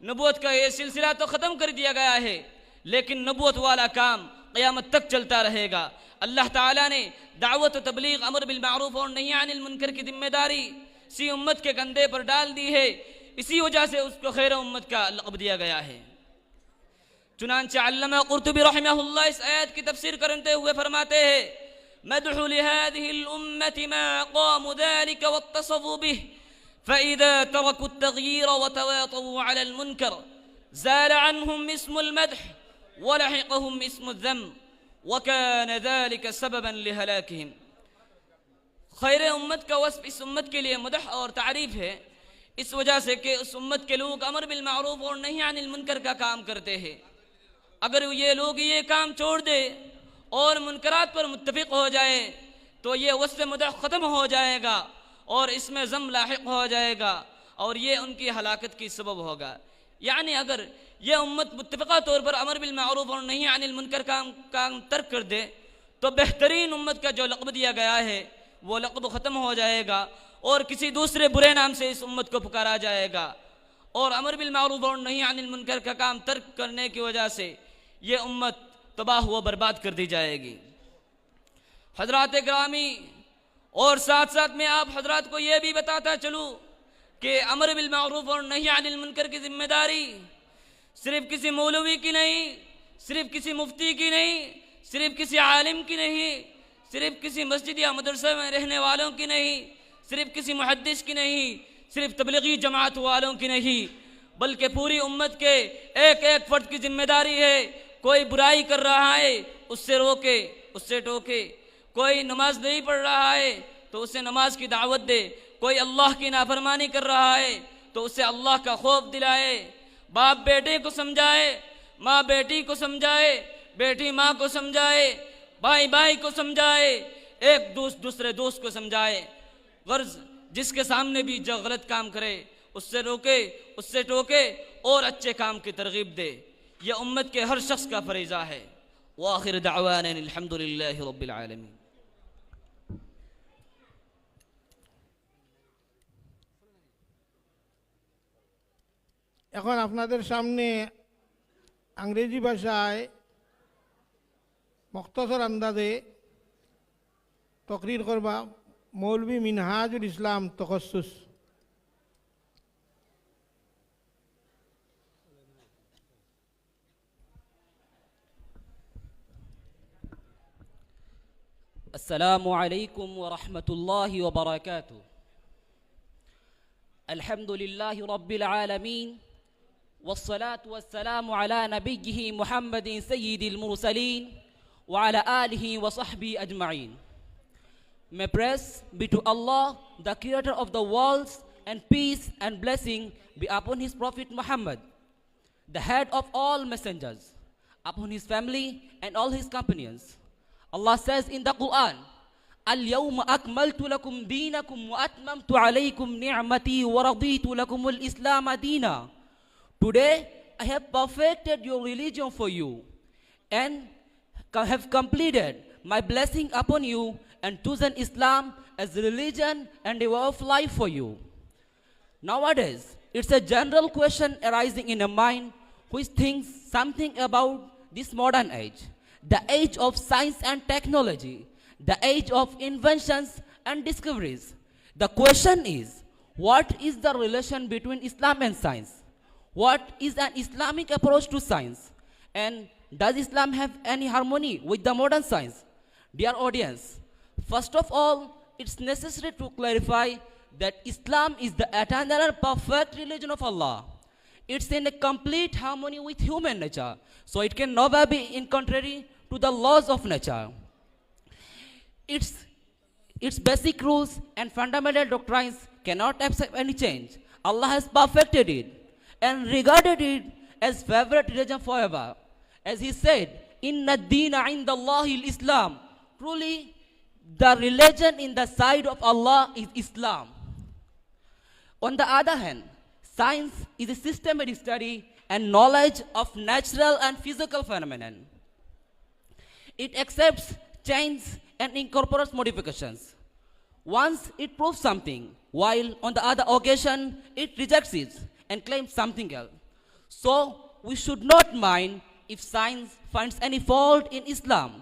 Speaker 7: नबूवत का ये सिलसिला तो ख़त्म कर दिया गया है, लेकिन नबूवत वाला काम क़यामत तक चलता रहेगा। अल्लाह ताला ने दावत, तबलीग, अमर बिल मारूफ और नही अनिल मुनकर की जिम्मेदारी इसी उम्मत के कंधे पर डाल दी है। इसी वजह से उसको खैर उम्मत का लक़ब दिया गया है। चुनांचे अल्लामा कुर्तुबी रहमहुल्लाह इस आयत की तफसीर करते हुए फरमाते हैं, मदहु लिहादिहिल उम्मति मा क़ामु ज़ालिका वत्तसफ़ू बिहि फ़इज़ा तरकु अत-तग़यीर व तवातऊ अलल मुनकर ज़ाल अन्हुम इस्मुल मदह व लहिक़हुम इस्मुज़ ज़म व कान ज़ालिका सबबन लिहलाकिहिम। खैर उम्मत का वस्फ़ इस उम्मत के लिए मदह और तारीफ़ है, इस वजह से कि उस उम्मत के लोग अमर बिल मारूफ और नही अनिल मुनकर का काम करते हैं। अगर ये लोग ये काम छोड़ दे और मुनकरात पर मुत्तफ़िक़ हो जाए तो ये वस्फ़ मदह ख़त्म हो जाएगा और इसमें ज़म लाहिक़ हो जाएगा और ये उनकी हलाकत की सबब होगा। यानी अगर ये उम्मत मुत्तफ़िक़ा तौर पर अमर बिल मारूफ और नही अनिल मुनकर काम तर्क कर दे तो बेहतरीन उम्मत का जो लक़ब दिया गया है वो लक़ब ख़त्म हो जाएगा और किसी दूसरे बुरे नाम से इस उम्मत को पुकारा जाएगा और अमर बिल मारूफ और नही अनिल मुनकर का काम तर्क करने की वजह से ये उम्मत तबाह व बर्बाद कर दी जाएगी। हज़रात ग्रामी, और साथ साथ में आप हज़रात को ये भी बताता चलूँ कि अमर बिल मारूफ और नही अनिल मुनकर की जिम्मेदारी सिर्फ किसी मौलवी की नहीं, सिर्फ किसी मुफ्ती की नहीं, सिर्फ किसी आलिम की नहीं, सिर्फ किसी मस्जिद या मदरसे में रहने वालों की नहीं, सिर्फ किसी मुहद्दिस की नहीं, सिर्फ तबलीगी जमात वालों की नहीं, बल्कि पूरी उम्मत के एक एक फ़र्द की जिम्मेदारी है। कोई बुराई कर रहा है उससे रोके, उससे टोके, कोई नमाज नहीं पढ़ रहा है तो उसे नमाज की दावत दे, कोई अल्लाह की नाफरमानी कर रहा है तो उसे अल्लाह का खौफ दिलाए, बाप बेटे को समझाए, माँ बेटी को समझाए, बेटी माँ को समझाए, भाई भाई को समझाए, एक दूसरे दोस्त को समझाए। गर्ज जिसके सामने भी जो गलत काम करे उससे रोके, उससे टोके और अच्छे काम की तरगीब दे। यह उम्मत के हर शख्स का फरीज़ा है। व आखिर दावाना अल्हम्दुलिल्लाहि रब्बिल आलमीन।
Speaker 2: এখন আপনাদের সামনে ইংরেজি ভাষায় মুখতসর আন্দাজে তকরির করবা মৌলভী মিনহাজুল ইসলাম তখসুস।
Speaker 8: السلام عليكم ورحمة الله وبركاته. الحمد لله رب العالمين والصلاة والسلام على نبيه محمد سيد المرسلين وعلى آله وصحبه أجمعين. May praise be to Allah, the creator of the worlds, and peace and blessing be upon his prophet Muhammad, the head of all messengers, upon his family and all his companions. Allah says in the Quran, Al-yawma akmaltu lakum deenakum wa atmamtu alaykum ni'mati wa raditu lakum al-islam deena. Today I have perfected your religion for you and have completed my blessing upon you and chosen Islam as religion and a way of life for you. Nowadays, it's a general question arising in a mind which thinks something about this modern age, the age of science and technology, the age of inventions and discoveries. The question is, what is the relation between Islam and science? What is an Islamic approach to science? And does Islam have any harmony with the modern science? Dear audience, first of all, it's necessary to clarify that Islam is the eternal and perfect religion of Allah. It's in a complete harmony with human nature, so it can never be in contrary to the laws of nature. Its basic rules and fundamental doctrines cannot accept any change. Allah has perfected it and regarded it as favorite religion forever. As he said, Inna ad-deena inda Allahi al-Islam. Truly, the religion in the sight of Allah is Islam. On the other hand, science is a systematic study and knowledge of natural and physical phenomena. It accepts change and incorporates modifications. Once it proves something, while on the other occasion it rejects it and claims something else. So we should not mind if science finds any fault in Islam.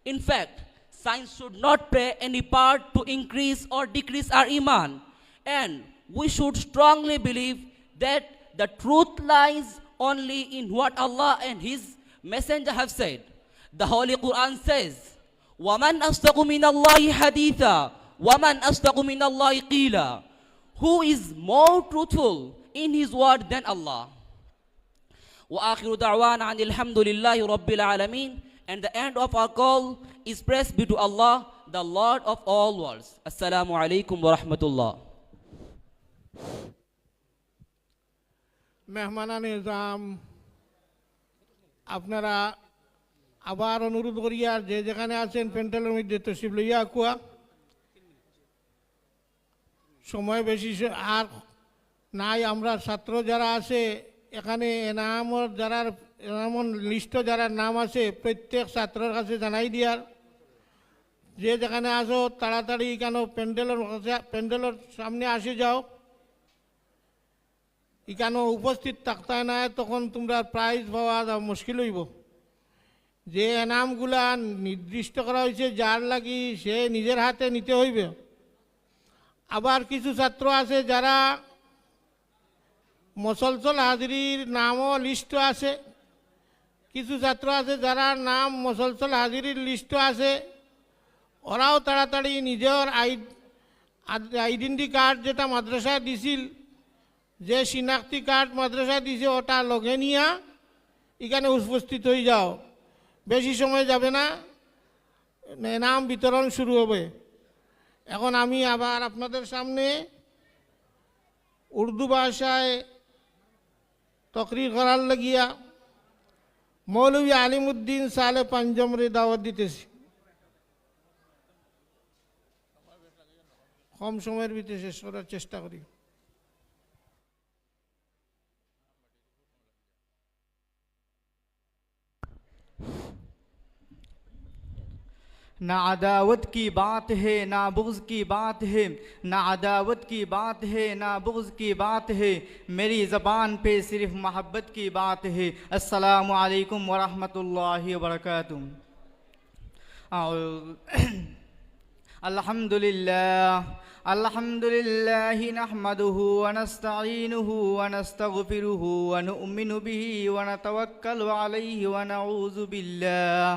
Speaker 8: In fact, science should not play any part to increase or decrease our iman, and we should strongly believe that the truth lies only in what Allah and His Messenger have said. The Holy Quran says, وَمَنْ أَصْدَقُ مِنَ اللَّهِ حَدِيثًا وَمَنْ أَصْدَقُ مِنَ اللَّهِ قِيلًا. Who is more truthful in his word than Allah? وَآخِرُ دَعْوَانَا عَنِ الْحَمْدُ لِلَّهِ رَبِّ الْعَالَمِينَ. And the end of our call is praise be to Allah, the Lord of all worlds. Assalamu alaikum wa rahmatullah.
Speaker 2: মেহমানান নিজাম, আপনারা আবার অনুরোধ করিয়া যে যেখানে আছেন প্যান্ডেলের মধ্যে তশরিফ লইয়া কুয়া। সময় বেশি আর নাই। আমরা ছাত্র যারা আছে এখানে এনামর যারা এনামন লিস্ট যারা নাম আছে প্রত্যেক ছাত্রের কাছে জানাই দিয়ার, যে যেখানে আসো তাড়াতাড়ি কেন প্যান্ডেলের সামনে আসে যাও। এখানে উপস্থিত থাকতে না তখন তোমরা প্রাইজ পাওয়া মুশকিল হইব। যে এনামগুলা নির্দিষ্ট করা হয়েছে যার লাগি সে নিজের হাতে নিতে হইবে। আবার কিছু ছাত্র আছে যারা মুসলসল হাজিরির নামও লিস্ট আছে, কিছু ছাত্র আছে যারা নাম মুসলসল হাজিরির লিস্ট আছে। ওরাও তাড়াতাড়ি নিজের আইডেন্টি কার্ড যেটা মাদ্রাসায় দিছিল, যে শিনাক্তি কার্ড মাদ্রাসায় দিছে ওটা লগে নিয়া এখানে উপস্থিত হয়ে যাও। বেশি সময় যাবে না, নাম বিতরণ শুরু হবে। এখন আমি আবার আপনাদের সামনে উর্দু ভাষায় তকরির করার লাগিয়া মৌলভী আলিমউদ্দিন সালে পাঞ্জমরে দাওয়াত দিতেছি। কম সময়ের ভিতরে শেষ করার চেষ্টা করি।
Speaker 5: ना अदावत की बात है ना बुग़्ज़ की बात है, ना अदावत की बात है ना बुग़्ज़ की बात है, मेरी ज़बान पे सिर्फ मोहब्बत की बात है। अस्सलामु अलैकुम व रहमतुल्लाहि व बरकातुहू। अल्हम्दुलिल्लाह नहमदुहु व नस्तईनुहु व नस्तगफिरुहु व नु'मिनु बिही व नतवक्कलु अलैहि व नऊज़ु बिल्लाह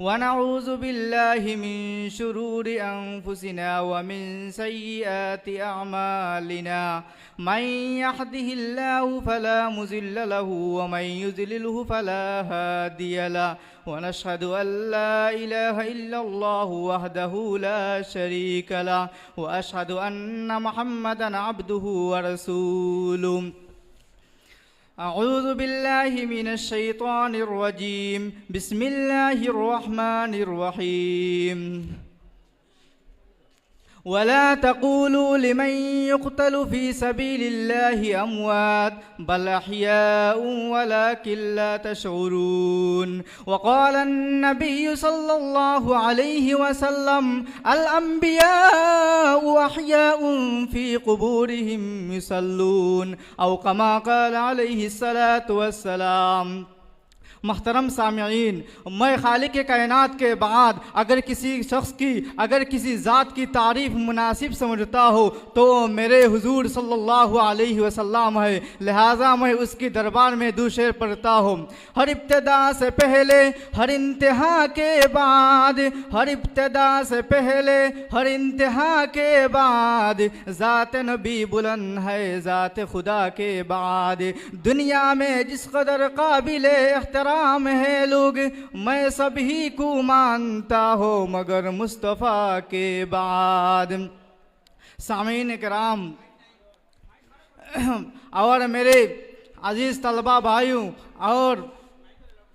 Speaker 5: ونعوذ بالله من شرور أنفسنا ومن سيئات أعمالنا من يهده الله فلا مضل له ومن يضلله فلا هادي له ونشهد أن لا إله إلا الله وحده لا شريك له وأشهد أن محمدا عبده ورسوله أعوذ بالله من الشيطان الرجيم بسم الله الرحمن الرحيم ولا تقولوا لمن يقتل في سبيل الله أموات بل أحياء ولكن لا تشعرون وقال النبي صلى الله عليه وسلم الأنبياء أحياء في قبورهم يصلون أو كما قال عليه الصلاة والسلام محترم सामिईन, मैं खालिक कायनात के बाद अगर किसी शख्स की अगर किसी ज़ात की तारीफ़ मुनासिब समझता हो तो मेरे हुजूर सल्लल्लाहु अलैहि वसल्लम है, लिहाजा मैं उसकी दरबार में दो शेर पढ़ता हूँ। हर इब्तिदा से पहले हर इंतहा के बाद, हर इब्तिदा से पहले हर इंतहा के बाद ज़ात नबी बुलंद है ज़ात खुदा के बाद। दुनिया में जिस कदर काबिल इख्तिराम है लोग, मैं सभी को मानता हो मगर मुस्तफ़ा के बाद। सामीन कराम और मेरे अजीज़ तलबा भाइयों और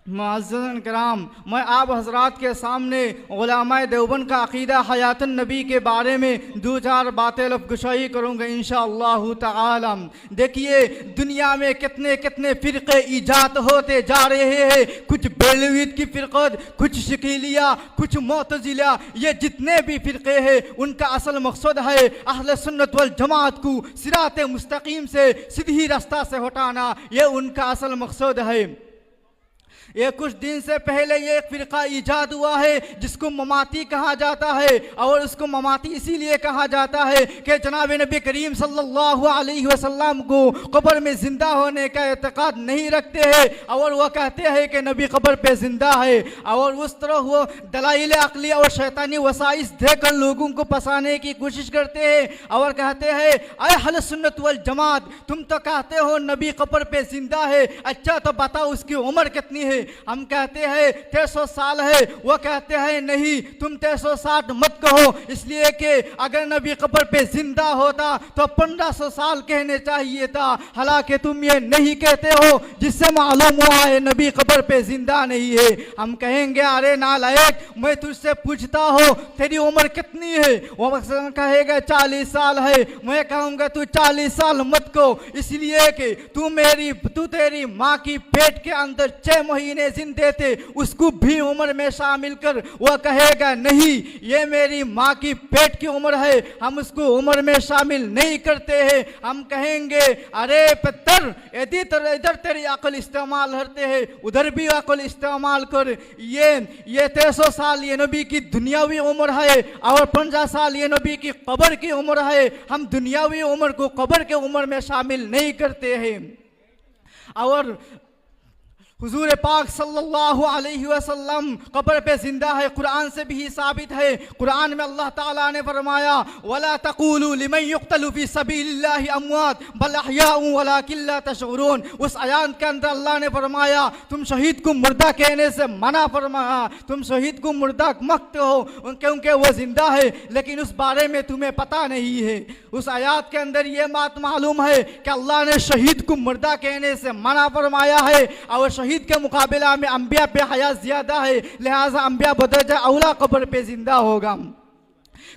Speaker 5: मुअज़्ज़िज़ीन कराम, मैं आप हज़रात के सामने उलमाए देवबंद का अक़ीदा हयातुन नबी के बारे में दो चार बातें लफ़्ज़गुशाई करूँगा इंशाअल्लाहु तआला। देखिए दुनिया में कितने कितने फ़िरक़े ईजाद होते जा रहे हैं, कुछ बेलवीत की फ़िरक़त, कुछ शकीलिया, कुछ मुअतज़िला, ये जितने भी फ़िरक़े हैं उनका असल मकसद है अहले सुन्नत वल जमात को सिराते मुस्तकीम से सीधी रास्ता से हटाना, ये उनका असल मकसद है। ये कुछ दिन से पहले ये एक फ़िरक़ा ईजाद हुआ है जिसको ममाती कहा जाता है, और उसको ममाती इसीलिए कहा जाता है कि जनाब नबी करीम सल्लल्लाहु अलैहि वसल्लम को कब्र में ज़िंदा होने का एतक़ाद नहीं रखते हैं, और वह कहते हैं कि नबी कब्र पे ज़िंदा है, और उस तरह वो दलाइल अक़ली और शैतानी वसाइस देकर लोगों को फंसाने की कोशिश करते हैं और कहते हैं अय अहले सुन्नत वल जमात, तुम तो कहते हो नबी कब्र पे ज़िंदा है, अच्छा तो बताओ उसकी उम्र कितनी है। हम कहते हैं 1300 साल है, वो कहते हैं नहीं तुम 1360 मत कहो, इसलिए कि अगर नबी कब्र पे जिंदा होता तो 1500 साल कहने चाहिए था, हालांकि तुम ये नहीं कहते हो, जिससे मालूम हुआ है नबी कब्र पे जिंदा नहीं है। हम कहेंगे अरे नालायक, मैं तुझसे पूछता हो तेरी उम्र कितनी है, वो कहेगा 40 साल है, मैं कहूँगा तू 40 साल मत कहो, इसलिए कि तू तेरी माँ की पेट के अंदर 6 महीने जिंदे थे, उसको भी उम्र में शामिल कर। वह कहेगा नहीं ये मेरी माँ की पेट की उम्र है, हम उसको उम्र में शामिल नहीं करते हैं। हम कहेंगे अरे पत्थर इधर तेरी अकल इस्तेमाल करते हैं, उधर भी अकल इस्तेमाल कर। ये 1300 साल ये नबी की दुनियावी उम्र है और 50 साल ये नबी की कब्र की उम्र है, हम दुनियावी उम्र को कब्र के उम्र में शामिल नहीं करते हैं। और हुजूर पाक सल्लल्लाहु अलैहि वसल्लम कब्र पे जिंदा है, कुरान से भी साबित है। कुरान में अल्लाह ताला ने फरमाया वला तक़ूलू लिमन युक़्तलु फ़ी सबीलिल्लाहि अमवात बल अहयाउन वलाकिन ला तशऊरून। उस आयत के अंदर अल्लाह ने फरमाया तुम शहीद को मुर्दा कहने से मना फरमाया, तुम शहीद को मुर्दा मत कहो क्योंकि वो जिंदा है, लेकिन उस बारे में तुम्हें पता नहीं है। उस आयत के अंदर ये बात मालूम है कि अल्लाह ने शहीद को मुर्दा कहने से मना फरमाया है, और शहीद के मुकाबला में अंबिया पे हयात ज्यादा है, लिहाजा अंबिया बदरजा औला कब्र पे जिंदा होगा।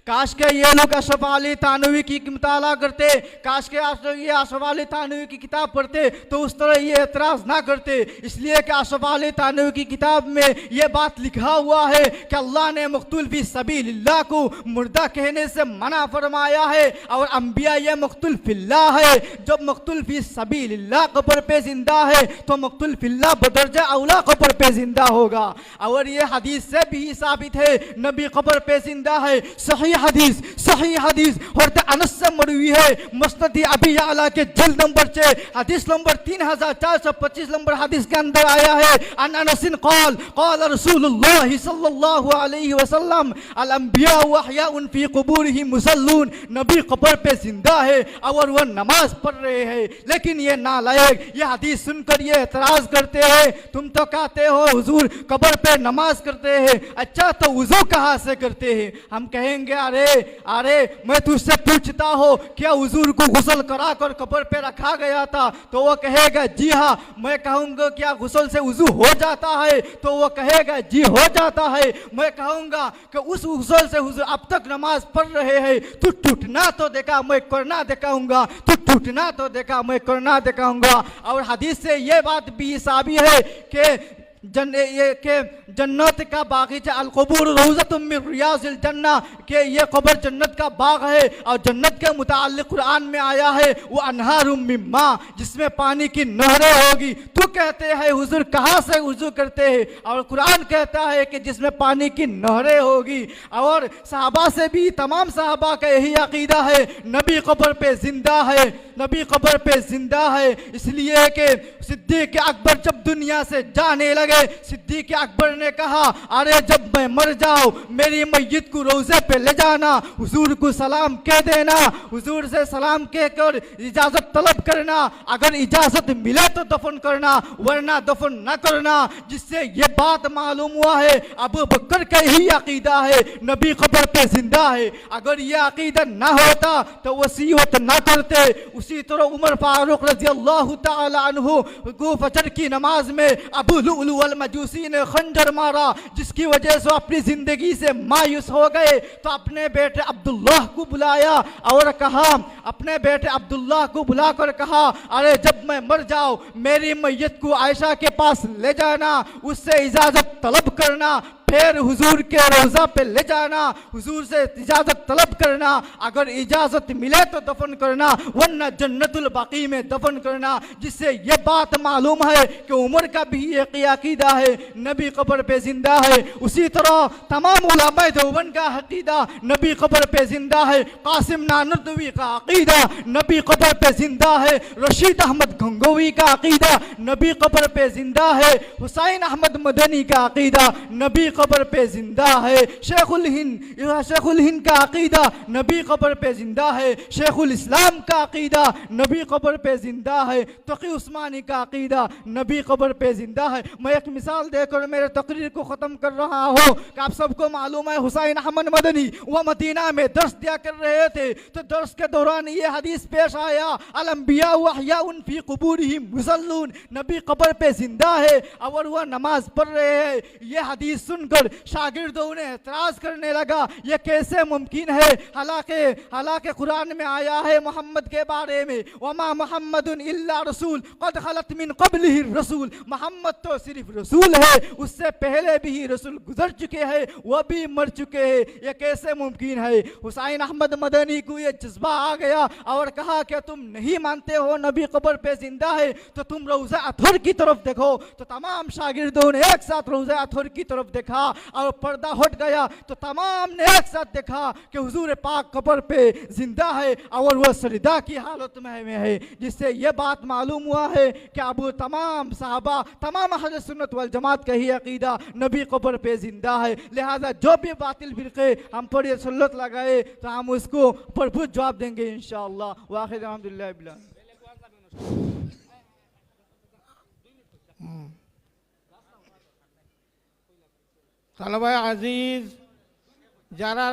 Speaker 5: काश के ये लोग अशरफ अली थानवी की मुताला करते, काश के ये अशरफ अली थानवी की किताब पढ़ते तो उस तरह ये एतराज़ ना करते, इसलिए कि अशरफ अली थानवी की किताब में ये बात लिखा हुआ है कि अल्लाह ने मक़तूल फ़ी सबीलिल्लाह को मुर्दा कहने से मना फरमाया है, और अंबिया ये मक़तूल फ़िल्लाह है। जब मक़तूल फ़ी सबीलिल्लाह कब्र पे जिंदा है तो मक़तूल फ़िल्लाह बदरजा औला कब्र पे जिंदा होगा। और ये हदीस से भी साबित है नबी कब्र पे जिंदा है।
Speaker 9: सही हदीस हज़रत अनस से मरवी है मुस्नद अबी आला के जल्द नंबर 6 हदीस नंबर 3425 नंबर हदीस के अंदर आया है अन अनसिन क़ाल क़ाल रसूलुल्लाह सल्लल्लाहु अलैहि वसल्लम अल अंबिया व अहयाउन फी क़ुबूरिहिम मुसल्लून, नबी कब्र पे जिंदा है और वह नमाज पढ़ रहे हैं। लेकिन ये नालायक ये हदीस सुनकर ये एतराज करते हैं, तुम तो कहते हो हुजूर कब्र पे नमाज करते हैं, अच्छा तो वुजू कहाँ से करते हैं? हम कहेंगे अरे अरे मैं तुझसे पूछता हूँ क्या हुजूर को गुस्ल करा कर कब्र पे रखा गया था? तो वो कहेगा जी हाँ। मैं कहूँगा क्या गुस्ल से वुजू हो जाता है? तो वो कहेगा जी हो जाता है। मैं कहूँगा कि उस गुस्ल से हुजूर अब तक नमाज पढ़ रहे हैं, तू टूटना तो देखा मैं करना दिखाऊंगा, तू टूटना तो देखा मैं करना दिखाऊंगा। और हदीस से ये बात भी साबित है कि जन्नत का बागीचा अल क़ुबूर रौज़तुम मिन रियाज़िल जन्ना, के ये कब्र जन्नत का बाग है। और जन्नत के मुताल्लिक़ कुरान में आया है वो अनहारुम मिन मा, जिसमें पानी की नहरें होगी। तो कहते हैं हुजूर कहाँ से वुज़ू करते हैं? और कुरान कहता है कि जिसमें पानी की नहरें होगी। और सहाबा से भी तमाम सहाबा का यही अकीदा है, नबी कब्र पे जिंदा है, नबी कब्र पे जिंदा है। इसलिए कि सिद्दीक़ अकबर जब दुनिया से जाने लगे, सिद्दीक़ अकबर ने कहा अरे जब मैं मर जाऊं मेरी मैयत को रोज़े पे ले जाना, हुजूर को सलाम कह देना, हुजूर से सलाम कहकर इजाज़त तलब करना, अगर इजाज़त मिले तो दफन करना वरना दफन न करना। जिससे ये बात मालूम हुआ है अबू बकर का ही अकीदा है, नबी कब्र पे जिंदा है। अगर ये अकीदा ना होता तो वसीयत ना करते। उसी तरह उमर फारूक रज़ी अल्लाह तआला अन्हु को फजर की नमाज में अबू लुअलु वल मजूसी ने खंजर मारा, जिसकी वजह से अपनी जिंदगी से मायूस हो गए। तो अपने बेटे अब्दुल्लाह को बुलाया और कहा, अपने बेटे अब्दुल्लाह को बुलाकर कहा अरे जब मैं मर जाऊं मेरी मैयत को आयशा के पास ले जाना, उससे इजाजत तलब करना, फिर हुजूर के रोज़ा पे ले जाना, हुजूर से इजाज़त तलब करना, अगर इजाज़त मिले तो दफन करना वरना जन्नतुल बाकी में दफन करना। जिससे ये बात मालूम है कि उमर का भी एक अकीदा है, नबी कब्र पे जिंदा है। उसी तरह तमाम उलमा देवबंद का अकीदा नबी कब्र पे जिंदा है, कासिम नानवी का अकीदा नबी कब्र पे जिंदा है, रशीद अहमद गंगोवी का अकीदा नबी कब्र पे जिंदा है, हुसैन अहमद मदनी का अकीदा नबी कब्र पे जिंदा है, शेखुल हिंद का अकीदा नबी कब्र पे जिंदा है, शेखुल इस्लाम का अकीदा नबी कब्र पे जिंदा है, तकी उस्मानी का अकीदा नबी कब्र पे जिंदा है। मैं एक मिसाल देकर मेरे तकरीर को ख़त्म कर रहा हूँ कि आप सबको मालूम है हुसैन अहमद मदनी वह मदीना में दर्स दिया कर रहे थे। तो दर्स के दौरान ये हदीस पेश आया अल अंबिया व अहयाउन फी क़ुबूरिहिम मुसल्लून, नबी कब्र पे जिंदा है और वह नमाज पढ़ रहे हैं। ये हदीस सुनकर शागिर्दों ने एतराज करने लगा ये कैसे मुमकिन है? हालांकि कुरान में आया है मोहम्मद के बारे में वमा मुहम्मदुन इल्ला रसूल क़द खलत मिन क़ब्लिहि रसूल, मोहम्मद तो सिर्फ रसूल है, उससे पहले भी रसूल गुजर चुके हैं, वह भी मर चुके हैं। ये कैसे मुमकिन है? हुसैन अहमद मदनी को ये जज्बा आ गया और कहा कि तुम नहीं मानते हो नबी कब्र पे जिंदा है तो तुम रोज़ा अतहर की तरफ देखो। तो तमाम शागिर्दों ने एक साथ रोज़ा अतहर की तरफ देखा और पर्दा हट गया। तो तमाम ने एक साथ देखा कि हुजूर पाक कब्र पे जिंदा है और वह सजदा की हालत में है। जिससे यह बात मालूम हुआ है कि अब तमाम सहाबा तमाम अहले सुन्नत वल जमात का ही अकीदा नबी कब्र पे जिंदा है। लिहाजा जो भी बातिल फिरके हम पर ये सल्लत लगाए तो हम उसको भरपूर जवाब देंगे इंशाअल्लाह। वाखिर अल्हम्दुलिल्लाह बिल्लाह।
Speaker 2: तलबा अजीज যারা